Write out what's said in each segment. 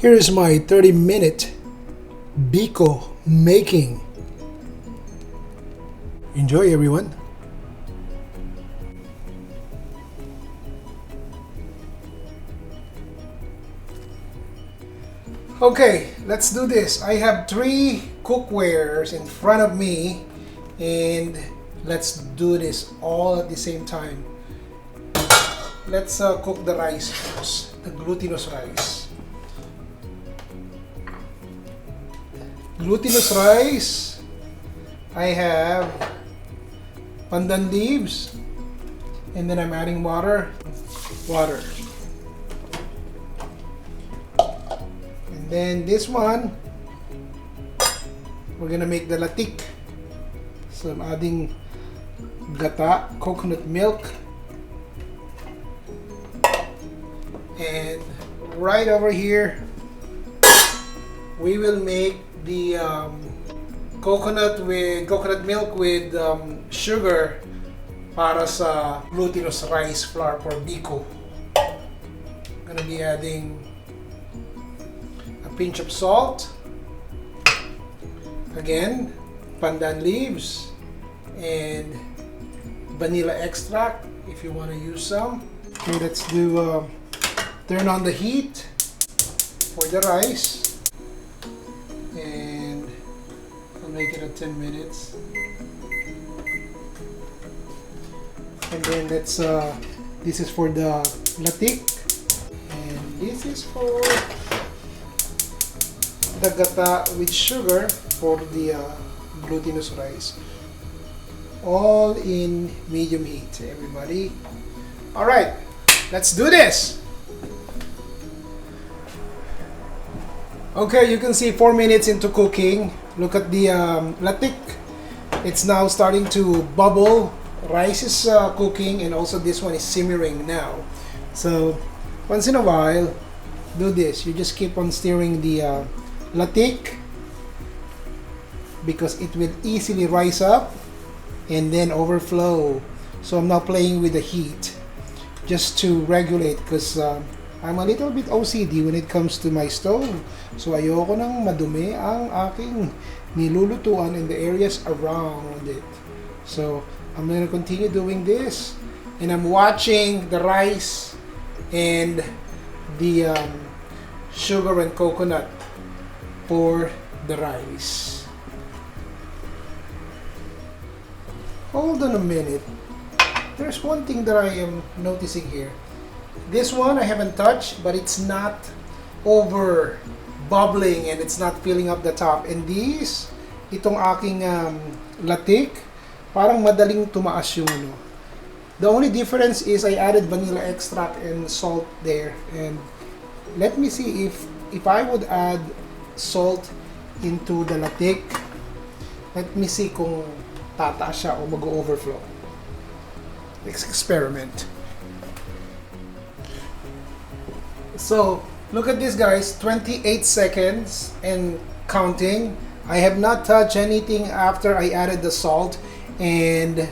Here's my 30-minute Biko making. Enjoy, everyone. Okay, let's do this. I have 3 cookwares in front of me, and let's do this all at the same time. Let's cook the rice first, the glutinous rice. Glutinous rice, I have pandan leaves, and then I'm adding water. And then this one, we're gonna make the lattick. So I'm adding gata, coconut milk, and right over here, we will make the coconut milk with sugar para sa glutinous rice flour for Biko. I'm gonna be adding a pinch of salt, again pandan leaves, and vanilla extract if you want to use some. Okay, let's do turn on the heat for the rice, and I'll make it at 10 minutes. And then let's this is for the lattick, and this is for the gata with sugar for the glutinous rice. All in medium heat, everybody. All right, let's do this. Okay, you can see 4 minutes into cooking. Look at the lattick. It's now starting to bubble. Rice is cooking, and also this one is simmering now. So once in a while, do this. You just keep on stirring the lattick, because it will easily rise up and then overflow. So I'm now playing with the heat just to regulate, because I'm a little bit OCD when it comes to my stove. So ayoko nang madumi ang aking nilulutuan in the areas around it. So I'm going to continue doing this, and I'm watching the rice and the sugar and coconut for the rice. Hold on a minute. There's one thing that I am noticing here. This one I haven't touched, but it's not over bubbling and it's not filling up the top. And this, itong aking lattick, parang madaling tumaas yung ano. The only difference is I added vanilla extract and salt there. And let me see if I would add salt into the lattick. Let me see kung tataas siya o mag-overflow. Let's experiment. So, look at this, guys. 28 seconds and counting. I have not touched anything after I added the salt, and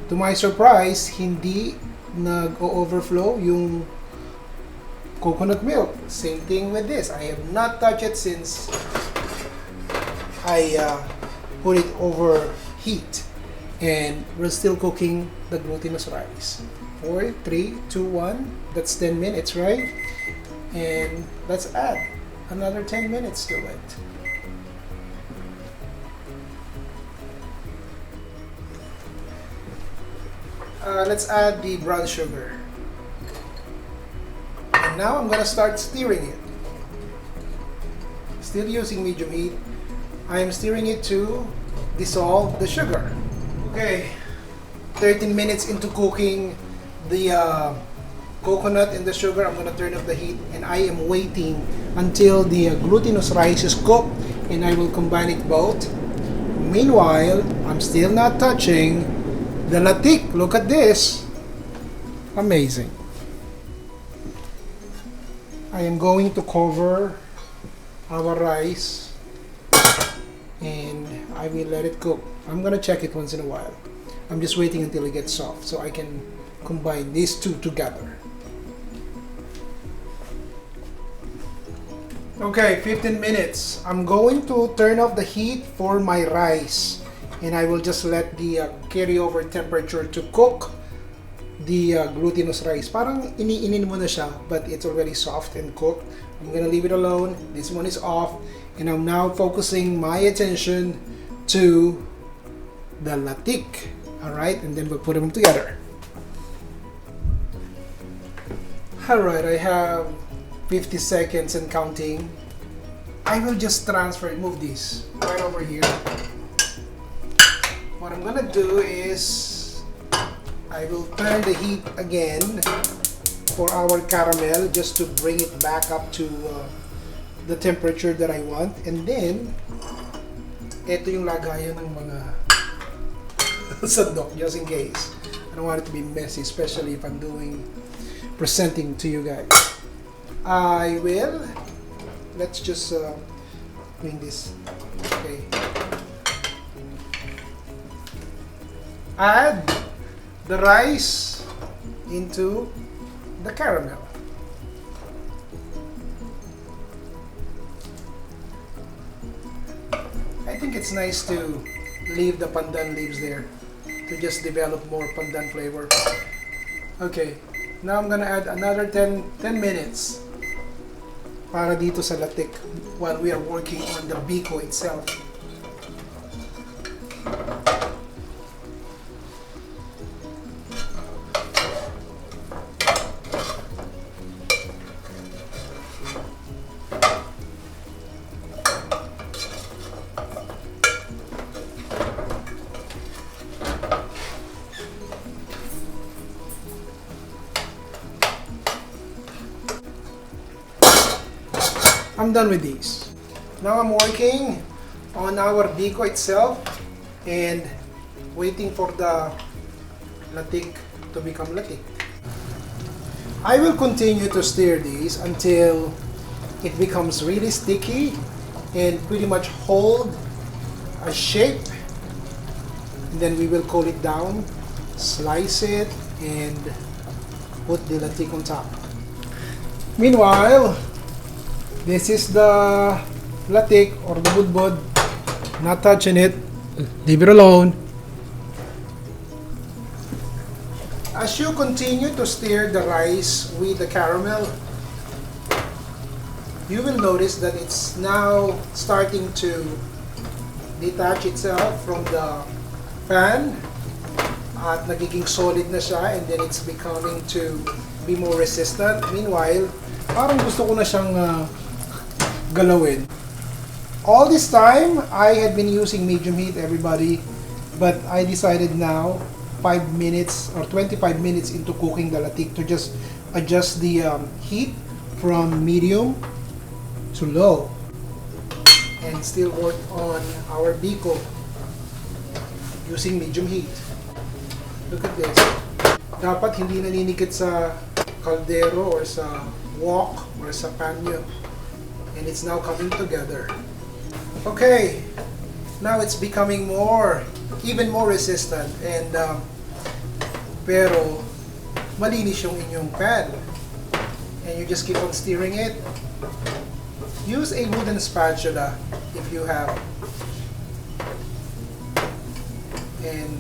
to my surprise, hindi nag-overflow yung coconut milk. Same thing with this. I have not touched it since I put it over heat, and we're still cooking the glutinous rice. 4, 3, 2, 1. That's 10 minutes, right? And let's add another 10 minutes to it. Let's add the brown sugar. And now I'm gonna start stirring it. Still using medium heat. I am stirring it to dissolve the sugar. Okay, 13 minutes into cooking the coconut and the sugar. I'm gonna turn up the heat, and I am waiting until the glutinous rice is cooked, and I will combine it both. Meanwhile, I'm still not touching the lattick. Look at this. Amazing. I am going to cover our rice, and I will let it cook. I'm gonna check it once in a while. I'm just waiting until it gets soft so I can combine these two together. Okay, 15 minutes. I'm going to turn off the heat for my rice, and I will just let the carryover temperature to cook the glutinous rice. Parang iniinin mo na siya, but it's already soft and cooked. I'm gonna leave it alone. This one is off, and I'm now focusing my attention to the lattick. Alright, and then we'll put them together. Alright, I have 50 seconds and counting. I will just move this right over here. What I'm gonna do is I will turn the heat again for our caramel just to bring it back up to the temperature that I want. And then, ito yung lagayan ng mga sandok, just in case. I don't want it to be messy, especially if I'm presenting to you guys. Let's just bring this. Okay. Add the rice into the caramel. I think it's nice to leave the pandan leaves there to just develop more pandan flavor. Okay, now I'm gonna add another 10 minutes para dito sa lattick while we are working on the Biko itself. I'm done with these. Now I'm working on our Biko itself and waiting for the lattick to become lattick. I will continue to stir these until it becomes really sticky and pretty much hold a shape. And then we will cool it down, slice it, and put the lattick on top. Meanwhile, this is the lattick or the budbud. Not touching it. Leave it alone. As you continue to stir the rice with the caramel, you will notice that it's now starting to detach itself from the pan at nagiging solid na siya, and then it's becoming to be more resistant. Meanwhile, parang gusto ko na siyang galawin. All this time, I had been using medium heat, everybody, but I decided now, 5 minutes or 25 minutes into cooking the lattick, to just adjust the heat from medium to low and still work on our Biko using medium heat. Look at this. Dapat hindi naninikit sa kaldero or sa wok or sa pan nyo. And it's now coming together. Okay, now it's becoming even more resistant, and pero malinis yung inyong pan, and you just keep on stirring it. Use a wooden spatula if you have, and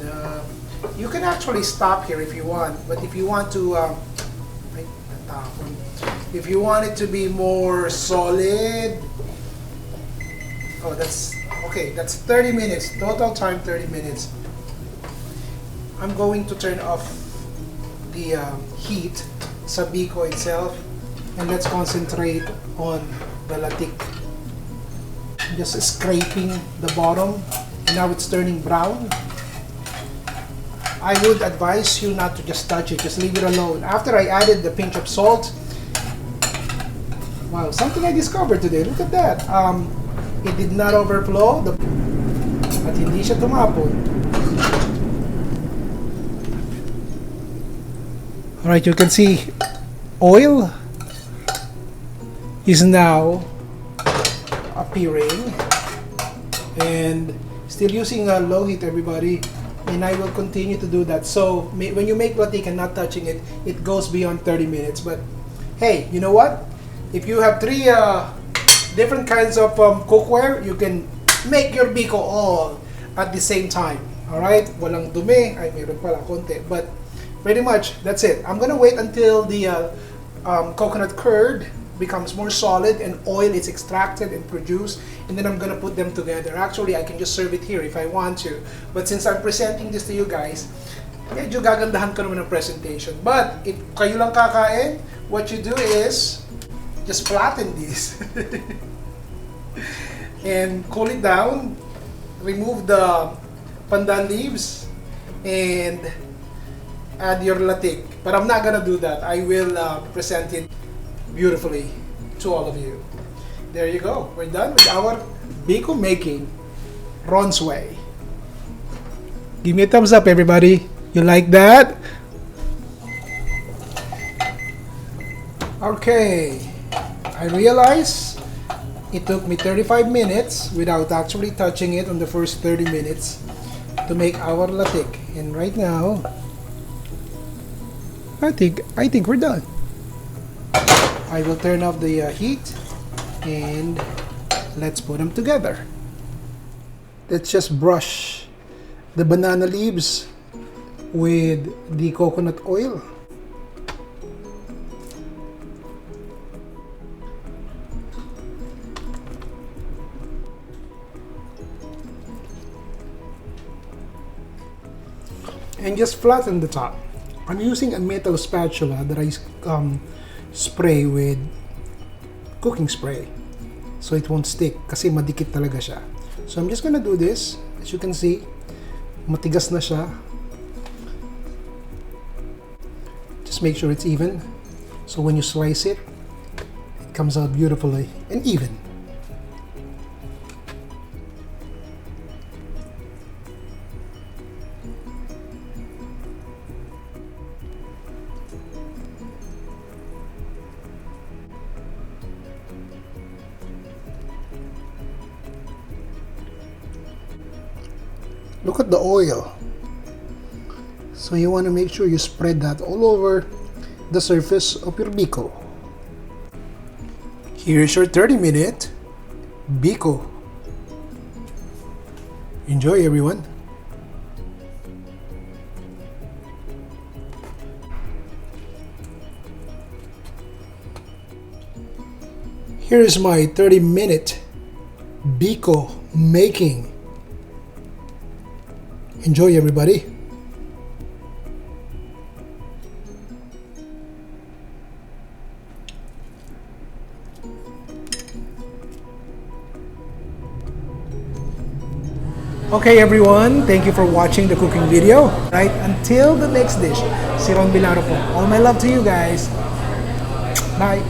you can actually stop here if you want, but if you want to if you want it to be more solid, that's okay. That's 30 minutes. Total time 30 minutes. I'm going to turn off the heat sa Biko itself, and let's concentrate on the lattick. Just scraping the bottom, and now it's turning brown. I would advise you not to just touch it. Just leave it alone. After I added the pinch of salt. Wow, something I discovered today. Look at that. It did not overflow at hindi siya tumapon. Alright, you can see oil is now appearing, and still using low heat, everybody, and I will continue to do that. So when you make lattick and not touching it, it goes beyond 30 minutes. But hey, you know what? If you have 3 different kinds of cookware, you can make your Biko all at the same time. Alright? Walang dumi. Ay, meron pala konti. But pretty much, that's it. I'm gonna wait until the coconut curd becomes more solid and oil is extracted and produced, and then I'm gonna put them together. Actually, I can just serve it here if I want to. But since I'm presenting this to you guys, medyo gagandahan ko naman ng presentation. But if kayo lang kakain, what you do is just flatten this and cool it down, remove the pandan leaves, and add your lattick. But I'm not gonna do that. I will present it beautifully to all of you. There you go. We're done with our Biko making Ron's way. Give me a thumbs up, everybody. You like that? Okay. I realize it took me 35 minutes without actually touching it on the first 30 minutes to make our lattick. And right now, I think we're done. I will turn off the heat and let's put them together. Let's just brush the banana leaves with the coconut oil. And just flatten the top. I'm using a metal spatula that I spray with cooking spray so it won't stick kasi madikit talaga siya. So I'm just gonna do this. As you can see, matigas na siya. Just make sure it's even, so when you slice it, it comes out beautifully and even. Look at the oil. So you want to make sure you spread that all over the surface of your Biko. Here's your 30-minute Biko. Enjoy, everyone. Here is my 30-minute Biko making. Enjoy, everybody. Okay, everyone, thank you for watching the cooking video. Right, until the next dish, si Ron Bilaro po. All my love to you guys. Bye.